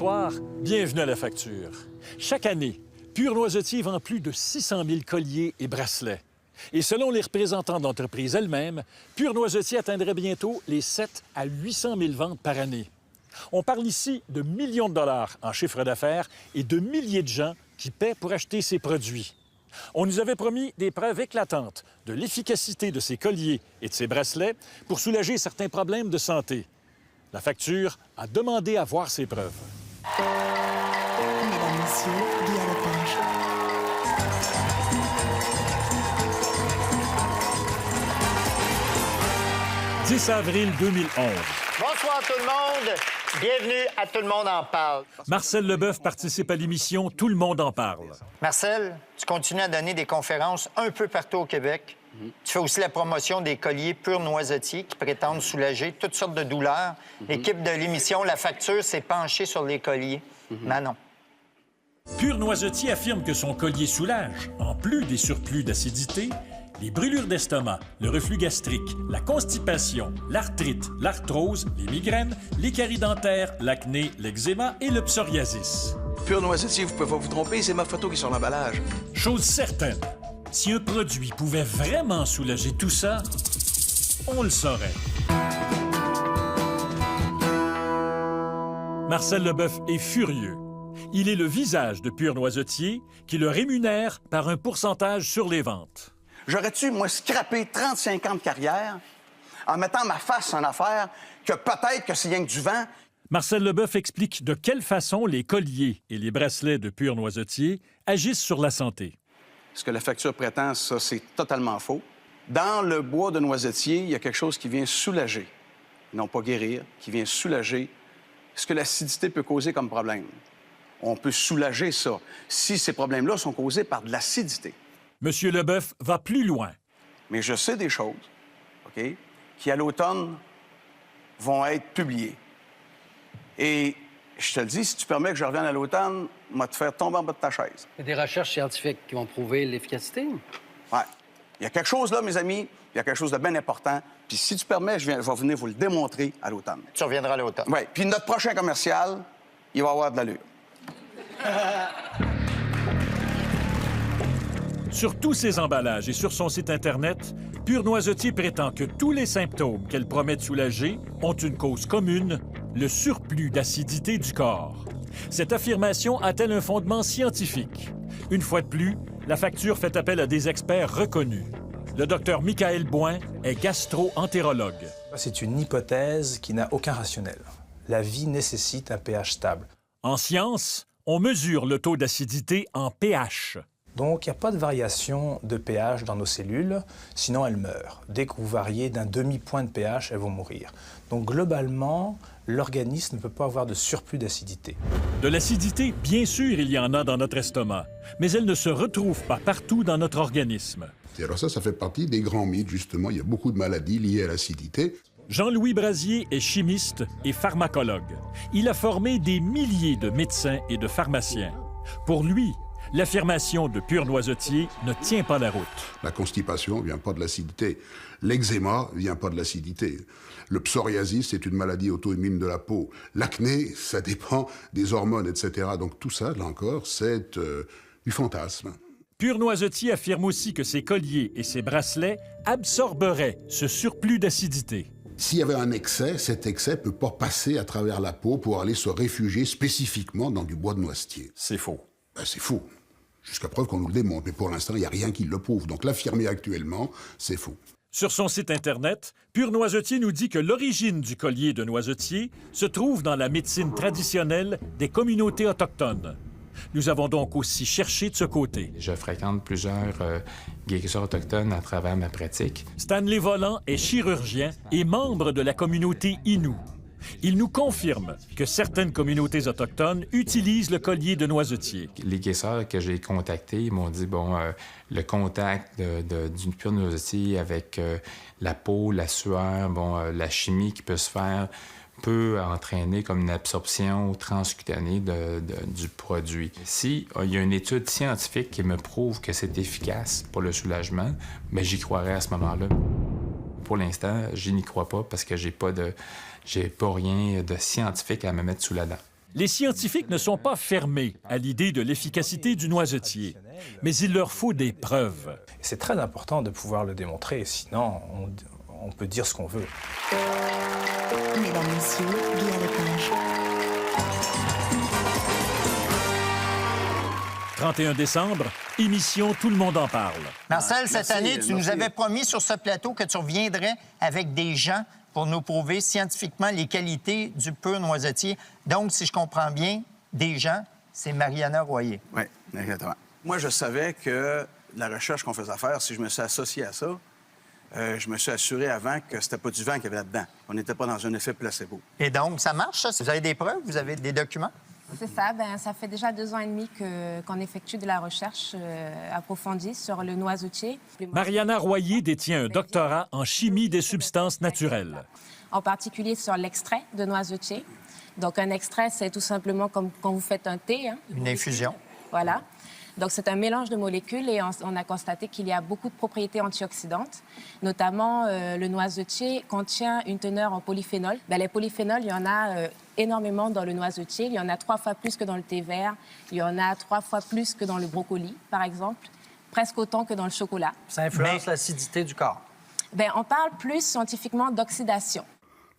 bonsoir. Bienvenue à La Facture. Chaque année, Pur Noisetier vend plus de 600 000 colliers et bracelets. Et selon les représentants d'entreprises elles-mêmes, Pur Noisetier atteindrait bientôt les 7 à 800 000 ventes par année. On parle ici de millions de dollars en chiffre d'affaires et de milliers de gens qui paient pour acheter ces produits. On nous avait promis des preuves éclatantes de l'efficacité de ces colliers et de ces bracelets pour soulager certains problèmes de santé. La Facture a demandé à voir ces preuves. Mesdames, Messieurs, Guy Lepage. « 10 avril 2011. Bonsoir tout le monde. Bienvenue à Tout le monde en parle. Marcel Leboeuf participe à l'émission Tout le monde en parle. Marcel, tu continues à donner des conférences un peu partout au Québec. Tu fais aussi la promotion des colliers Pur Noisetier qui prétendent soulager toutes sortes de douleurs. L'équipe de l'émission La Facture s'est penchée sur les colliers. Manon. Pur Noisetier affirme que son collier soulage, en plus des surplus d'acidité, les brûlures d'estomac, le reflux gastrique, la constipation, l'arthrite, l'arthrose, les migraines, les caries dentaires, l'acné, l'eczéma et le psoriasis. Pur Noisetier, vous pouvez pas vous tromper, c'est ma photo qui est sur l'emballage. Chose certaine, si un produit pouvait vraiment soulager tout ça, on le saurait. Marcel Leboeuf est furieux. Il est le visage de Pur Noisetier qui le rémunère par un pourcentage sur les ventes. J'aurais-tu, moi, scrappé 35 ans de carrière en mettant ma face en affaire que peut-être que c'est rien que du vent? Marcel Leboeuf explique de quelle façon les colliers et les bracelets de Pur Noisetier agissent sur la santé. Ce que la facture prétend, ça, c'est totalement faux. Dans le bois de noisetier, il y a quelque chose qui vient soulager, non pas guérir, qui vient soulager ce que l'acidité peut causer comme problème. On peut soulager ça si ces problèmes-là sont causés par de l'acidité. Monsieur Leboeuf va plus loin. Mais je sais des choses, OK, qui, à l'automne, vont être publiées. Et je te le dis, si tu permets que je revienne à l'automne, on va te faire tomber en bas de ta chaise. Il y a des recherches scientifiques qui vont prouver l'efficacité. Ouais. Il y a quelque chose là, mes amis, il y a quelque chose de bien important. Puis si tu permets, je vais venir vous le démontrer à l'automne. Tu reviendras à l'automne. Oui. Puis notre prochain commercial, il va avoir de l'allure. Sur tous ses emballages et sur son site Internet, Pur Noisetier prétend que tous les symptômes qu'elle promet de soulager ont une cause commune, le surplus d'acidité du corps. Cette affirmation a-t-elle un fondement scientifique? Une fois de plus, la facture fait appel à des experts reconnus. Le docteur Michael Boin est gastro-entérologue. C'est une hypothèse qui n'a aucun rationnel. La vie nécessite un pH stable. En science, on mesure le taux d'acidité en pH. Donc, il n'y a pas de variation de pH dans nos cellules, sinon elles meurent. Dès que vous variez d'un demi-point de pH, elles vont mourir. Donc, globalement, l'organisme ne peut pas avoir de surplus d'acidité. De l'acidité, bien sûr, il y en a dans notre estomac, mais elle ne se retrouve pas partout dans notre organisme. Et alors ça fait partie des grands mythes, justement. Il y a beaucoup de maladies liées à l'acidité. Jean-Louis Brasier est chimiste et pharmacologue. Il a formé des milliers de médecins et de pharmaciens. Pour lui, l'affirmation de Pur Noisetier ne tient pas la route. La constipation ne vient pas de l'acidité. L'eczéma ne vient pas de l'acidité. Le psoriasis, c'est une maladie auto-immune de la peau. L'acné, ça dépend des hormones, etc. Donc tout ça, là encore, c'est du fantasme. Pur Noisetier affirme aussi que ses colliers et ses bracelets absorberaient ce surplus d'acidité. S'il y avait un excès, cet excès ne peut pas passer à travers la peau pour aller se réfugier spécifiquement dans du bois de noisetier. C'est faux. Ben, c'est faux. Jusqu'à preuve qu'on nous le démontre. Mais pour l'instant, il n'y a rien qui le prouve. Donc l'affirmer actuellement, c'est faux. Sur son site Internet, Pur Noisetier nous dit que l'origine du collier de noisetier se trouve dans la médecine traditionnelle des communautés autochtones. Nous avons donc aussi cherché de ce côté. Je fréquente plusieurs guérisseurs autochtones à travers ma pratique. Stanley Volant est chirurgien et membre de la communauté Innu. Il nous confirme que certaines communautés autochtones utilisent le collier de noisetier. Les guérisseurs que j'ai contactés m'ont dit, le contact du Pur Noisetier avec la peau, la sueur, la chimie qui peut se faire peut entraîner comme une absorption transcutanée du produit. Si il y a une étude scientifique qui me prouve que c'est efficace pour le soulagement, bien, j'y croirais à ce moment-là. Pour l'instant, je n'y crois pas parce que j'ai pas rien de scientifique à me mettre sous la dent. Les scientifiques ne sont pas fermés à l'idée de l'efficacité du noisetier, mais il leur faut des preuves. C'est très important de pouvoir le démontrer, sinon on peut dire ce qu'on veut. Mesdames, Messieurs, Guy à Lepage. 31 décembre, émission Tout le monde en parle. Marcel, cette merci, année, tu nous merci. avais promis sur ce plateau que tu reviendrais avec des gens pour nous prouver scientifiquement les qualités du pur noisetier. Donc, si je comprends bien, des gens, c'est Mariana Royer. Oui, exactement. Moi, je savais que la recherche qu'on faisait faire, si je me suis associé à ça, je me suis assuré avant que c'était pas du vent qu'il y avait là-dedans. On n'était pas dans un effet placebo. Et donc, ça marche, ça? Vous avez des preuves? Vous avez des documents? C'est ça. Ça fait déjà 2 ans et demi qu'on effectue de la recherche approfondie sur le noisetier. Mariana Royer détient un doctorat en chimie des substances naturelles. En particulier sur l'extrait de noisetier. Donc, un extrait, c'est tout simplement comme quand vous faites un thé. Hein, Une infusion. Voilà. Donc, c'est un mélange de molécules et on a constaté qu'il y a beaucoup de propriétés antioxydantes. Notamment, le noisetier contient une teneur en polyphénol. Les polyphénols, il y en a énormément dans le noisetier. Il y en a 3 fois plus que dans le thé vert. Il y en a 3 fois plus que dans le brocoli, par exemple. Presque autant que dans le chocolat. Ça influence l'acidité du corps. On parle plus scientifiquement d'oxydation.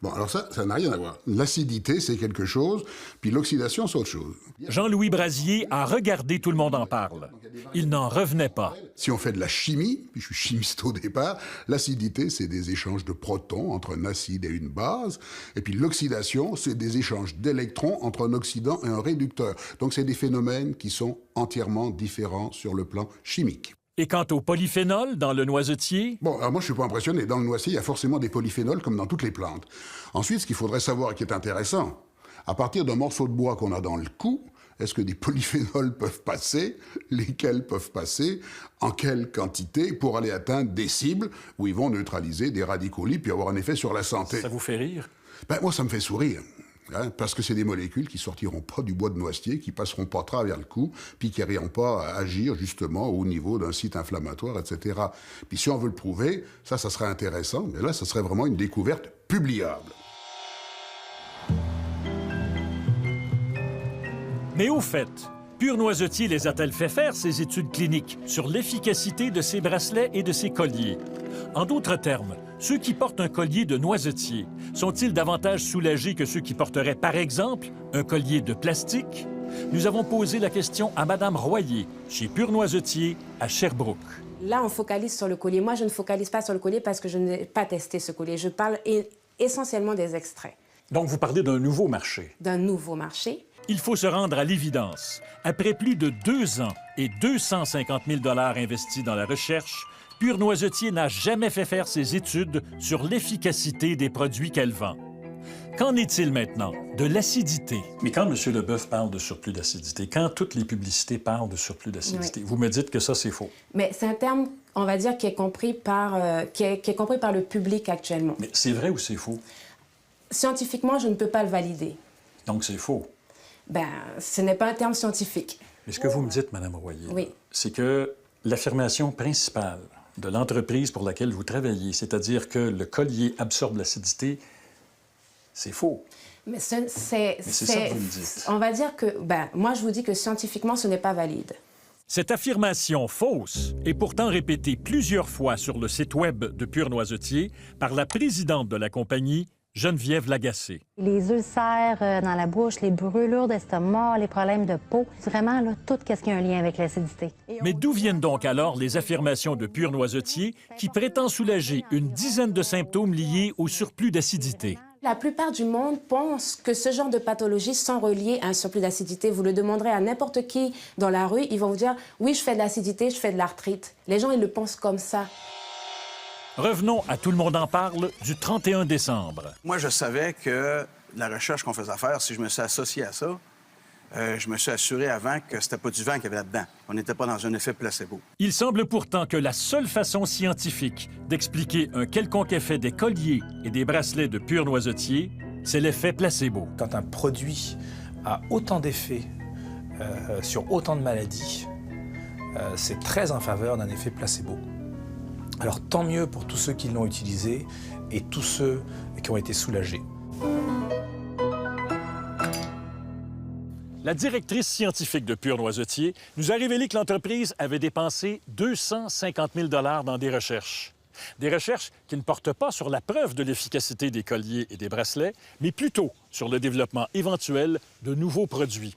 Bon, alors ça n'a rien à voir. L'acidité, c'est quelque chose, puis l'oxydation, c'est autre chose. Jean-Louis Brasier a regardé Tout le monde en parle. Il n'en revenait pas. Si on fait de la chimie, puis je suis chimiste au départ, l'acidité, c'est des échanges de protons entre un acide et une base. Et puis l'oxydation, c'est des échanges d'électrons entre un oxydant et un réducteur. Donc c'est des phénomènes qui sont entièrement différents sur le plan chimique. Et quant au polyphénol dans le noisetier, Bon, alors moi, je suis pas impressionné. Dans le noisetier, il y a forcément des polyphénols, comme dans toutes les plantes. Ensuite, ce qu'il faudrait savoir et qui est intéressant, à partir d'un morceau de bois qu'on a dans le cou, est-ce que des polyphénols peuvent passer? Lesquels peuvent passer? En quelle quantité? Pour aller atteindre des cibles où ils vont neutraliser des radicaux libres puis avoir un effet sur la santé. ça vous fait rire? Moi, ça me fait sourire. Parce que c'est des molécules qui sortiront pas du bois de noisetier, qui passeront pas à travers le cou, puis qui n'arriveront pas à agir justement au niveau d'un site inflammatoire, etc. Puis si on veut le prouver, ça serait intéressant, mais là, ça serait vraiment une découverte publiable. Mais au fait, Pur Noisetier les a-t-elle fait faire ces études cliniques sur l'efficacité de ces bracelets et de ces colliers? En d'autres termes, ceux qui portent un collier de noisetier sont-ils davantage soulagés que ceux qui porteraient, par exemple, un collier de plastique? Nous avons posé la question à Mme Royer, chez Pur Noisetier, à Sherbrooke. Là, on focalise sur le collier. Moi, je ne focalise pas sur le collier parce que je n'ai pas testé ce collier. Je parle essentiellement des extraits. Donc, vous parlez d'un nouveau marché. D'un nouveau marché. Il faut se rendre à l'évidence. Après plus de 2 ans et 250 000 $ investis dans la recherche, Pur Noisetier n'a jamais fait faire ses études sur l'efficacité des produits qu'elle vend. Qu'en est-il maintenant de l'acidité? Mais quand M. Leboeuf parle de surplus d'acidité, quand toutes les publicités parlent de surplus d'acidité, vous me dites que ça, c'est faux. Mais c'est un terme, on va dire, qui est compris par le public actuellement. Mais c'est vrai ou c'est faux? Scientifiquement, je ne peux pas le valider. Donc, c'est faux. Ce n'est pas un terme scientifique. Mais ce que vous me dites, Mme Royer, Oui. c'est que l'affirmation principale de l'entreprise pour laquelle vous travaillez, c'est-à-dire que le collier absorbe l'acidité, c'est faux. Mais c'est ça que vous me dites. On va dire que, moi, je vous dis que scientifiquement, ce n'est pas valide. Cette affirmation fausse est pourtant répétée plusieurs fois sur le site Web de Pur Noisetier par la présidente de la compagnie, Geneviève Lagacé. Les ulcères dans la bouche, les brûlures d'estomac, les problèmes de peau, vraiment là, tout ce qui a un lien avec l'acidité. Mais d'où viennent donc alors les affirmations de Pur Noisetier qui prétend soulager une dizaine de symptômes liés au surplus d'acidité? La plupart du monde pense que ce genre de pathologies sont reliées à un surplus d'acidité. Vous le demanderez à n'importe qui dans la rue, ils vont vous dire « Oui, je fais de l'acidité, je fais de l'arthrite ». Les gens, ils le pensent comme ça. Revenons à Tout le monde en parle du 31 décembre. Moi, je savais que la recherche qu'on faisait faire, si je me suis associé à ça, je me suis assuré avant que c'était pas du vent qu'il y avait là-dedans. On n'était pas dans un effet placebo. Il semble pourtant que la seule façon scientifique d'expliquer un quelconque effet des colliers et des bracelets de Pur Noisetier, c'est l'effet placebo. Quand un produit a autant d'effets sur autant de maladies, c'est très en faveur d'un effet placebo. Alors tant mieux pour tous ceux qui l'ont utilisé et tous ceux qui ont été soulagés. La directrice scientifique de Pur Noisetier nous a révélé que l'entreprise avait dépensé 250 000 dans des recherches. Des recherches qui ne portent pas sur la preuve de l'efficacité des colliers et des bracelets, mais plutôt sur le développement éventuel de nouveaux produits.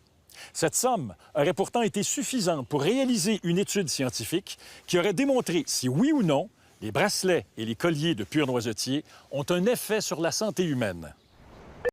Cette somme aurait pourtant été suffisante pour réaliser une étude scientifique qui aurait démontré si oui ou non les bracelets et les colliers de Pur Noisetier ont un effet sur la santé humaine.